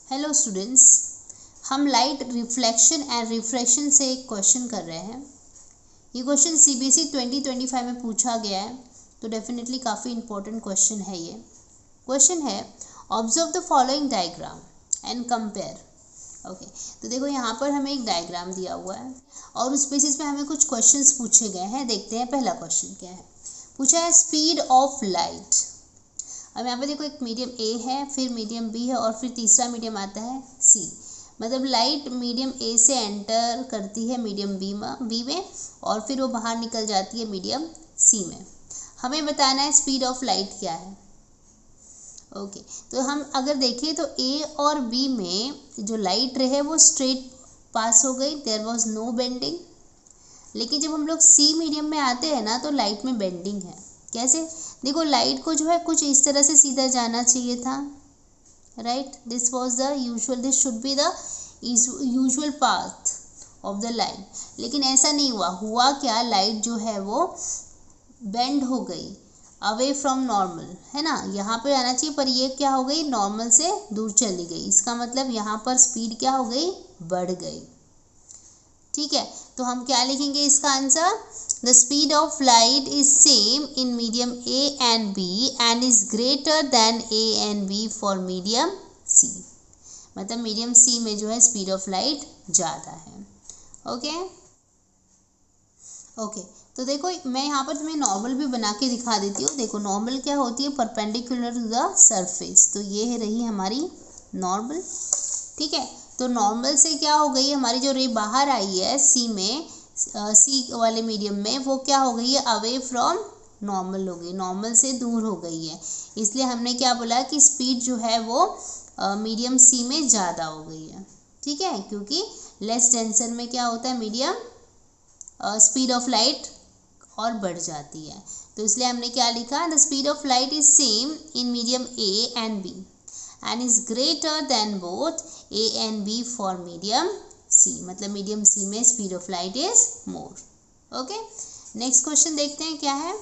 Hello students, हम light reflection and refraction से एक क्वेश्चन कर रहे हैं। ये क्वेश्चन सीबीएसई 2025 में पूछा गया है, तो डेफिनेटली काफ़ी इंपॉर्टेंट क्वेश्चन है। ये क्वेश्चन है observe the following diagram and compare. Okay, तो देखो यहाँ पर हमें एक डायग्राम दिया हुआ है और उस बेसिस पे हमें कुछ क्वेश्चंस पूछे गए हैं। देखते हैं पहला क्वेश्चन क्या है। पूछा है स्पीड ऑफ लाइट। अब यहाँ पे देखो एक मीडियम ए है, फिर मीडियम बी है और फिर तीसरा मीडियम आता है सी। मतलब लाइट मीडियम ए से एंटर करती है मीडियम बी में और फिर वो बाहर निकल जाती है मीडियम सी में। हमें बताना है स्पीड ऑफ लाइट क्या है। ओके, तो हम अगर देखें तो ए और बी में जो लाइट रहे वो स्ट्रेट पास हो गई, देयर वॉज नो बेंडिंग। लेकिन जब हम लोग सी मीडियम में आते हैं ना तो लाइट में बेंडिंग है। कैसे? देखो लाइट को जो है कुछ इस तरह से सीधा जाना चाहिए था, right. This was the usual, this should be the usual path of the light, लेकिन ऐसा नहीं हुआ। हुआ क्या, लाइट जो है वो बेंड हो गई अवे फ्रॉम नॉर्मल, है ना। यहाँ पे आना चाहिए पर ये क्या हो गई, नॉर्मल से दूर चली गई। इसका मतलब यहाँ पर स्पीड क्या हो गई, बढ़ गई। ठीक है, तो हम क्या लिखेंगे इसका answer. The speed of light is same in medium A and B and is greater than A and B for medium C. मतलब मीडियम सी में जो है स्पीड ऑफ लाइट ज़्यादा है। ओके ओके, तो देखो मैं यहाँ पर तुम्हें नॉर्मल भी बना के दिखा देती हूँ। देखो नॉर्मल क्या होती है, परपेंडिकुलर टू द सरफेस। तो ये है रही हमारी नॉर्मल। ठीक है, तो नॉर्मल से क्या हो गई, हमारी जो रे बाहर आई है सी में, सी वाले मीडियम में, वो क्या हो गई है, अवे फ्रॉम नॉर्मल हो गई, नॉर्मल से दूर हो गई है। इसलिए हमने क्या बोला कि स्पीड जो है वो मीडियम सी में ज़्यादा हो गई है। ठीक है, क्योंकि लेस डेंसर में क्या होता है, मीडियम स्पीड ऑफ लाइट और बढ़ जाती है। तो इसलिए हमने क्या लिखा, the speed of light is same in medium A and B and is greater than both A and B for medium C। मतलब मीडियम C में speed of light is more। Okay, next question देखते हैं क्या है।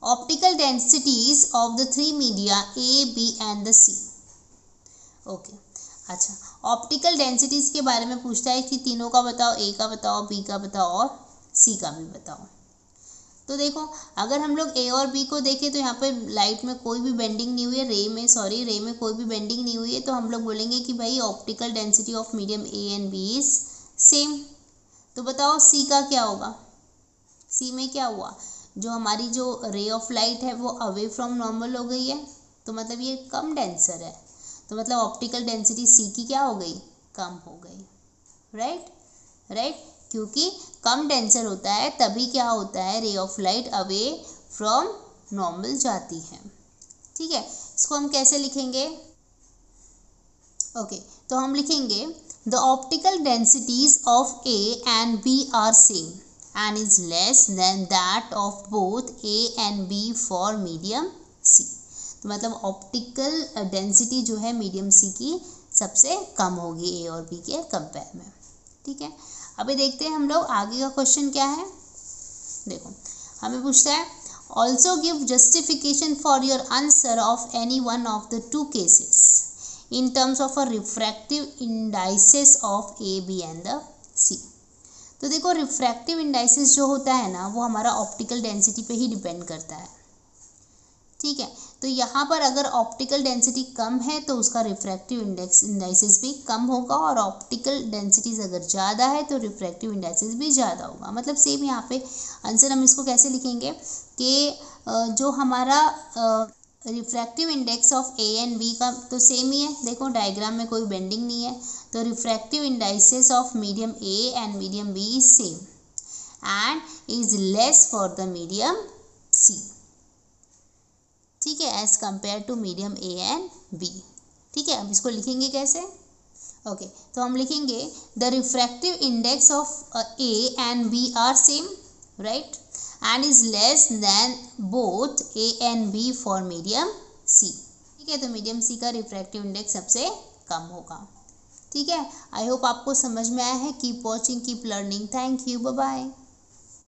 Optical densities of the three media A, B and the C। Okay, अच्छा, optical densities के बारे में पूछता है कि तीनों का बताओ, A का बताओ, B का बताओ और C का भी बताओ। तो देखो अगर हम लोग ए और बी को देखें तो यहाँ पर लाइट में कोई भी बेंडिंग नहीं हुई है, रे में कोई भी बेंडिंग नहीं हुई है। तो हम लोग बोलेंगे कि भाई optical density of medium A and B is same. तो बताओ सी का क्या होगा। सी में क्या हुआ, जो हमारी जो रे ऑफ लाइट है वो अवे फ्रॉम नॉर्मल हो गई है, तो मतलब ये कम डेंसर है। तो मतलब ऑप्टिकल डेंसिटी सी की क्या हो गई, कम हो गई। राइट, क्योंकि कम डेंसर होता है तभी क्या होता है, ray of light away from normal जाती है। ठीक है, इसको हम कैसे लिखेंगे। ओके, तो हम लिखेंगे the optical densities of A and B are same and is less than that of both A and B for medium C. तो मतलब ऑप्टिकल डेंसिटी जो है मीडियम सी की सबसे कम होगी ए और बी के कंपेयर में। ठीक है, अभी देखते हैं हम लोग आगे का क्वेश्चन क्या है। देखो हमें पूछता है also give justification for your answer of any one of the two cases in terms of a refractive indices of A, B and the C. तो देखो रिफ्रैक्टिव इंडाइसेस जो होता है ना वो हमारा ऑप्टिकल डेंसिटी पे ही डिपेंड करता है। ठीक है, तो यहाँ पर अगर ऑप्टिकल डेंसिटी कम है तो उसका रिफ्रैक्टिव इंडाइसिस भी कम होगा, और ऑप्टिकल डेंसिटीज अगर ज़्यादा है तो रिफ्रैक्टिव इंडाइसिस भी ज़्यादा होगा। मतलब सेम यहाँ पे आंसर हम इसको कैसे लिखेंगे कि जो हमारा refractive index of A and B का तो सेम ही है। देखो डायग्राम में कोई बेंडिंग नहीं है, तो refractive indices of medium A and medium B is same and is less for the medium C. ठीक है, as compare to medium A and B. ठीक है, अब इसको लिखेंगे कैसे। ओके, तो हम लिखेंगे the refractive index of A and B are same, right, and is less than both A and B for medium C. ठीक है, तो मीडियम सी का रिफ्रैक्टिव इंडेक्स सबसे कम होगा। ठीक है, आई होप आपको समझ में आया है। Keep watching, keep learning. Thank you, bye bye.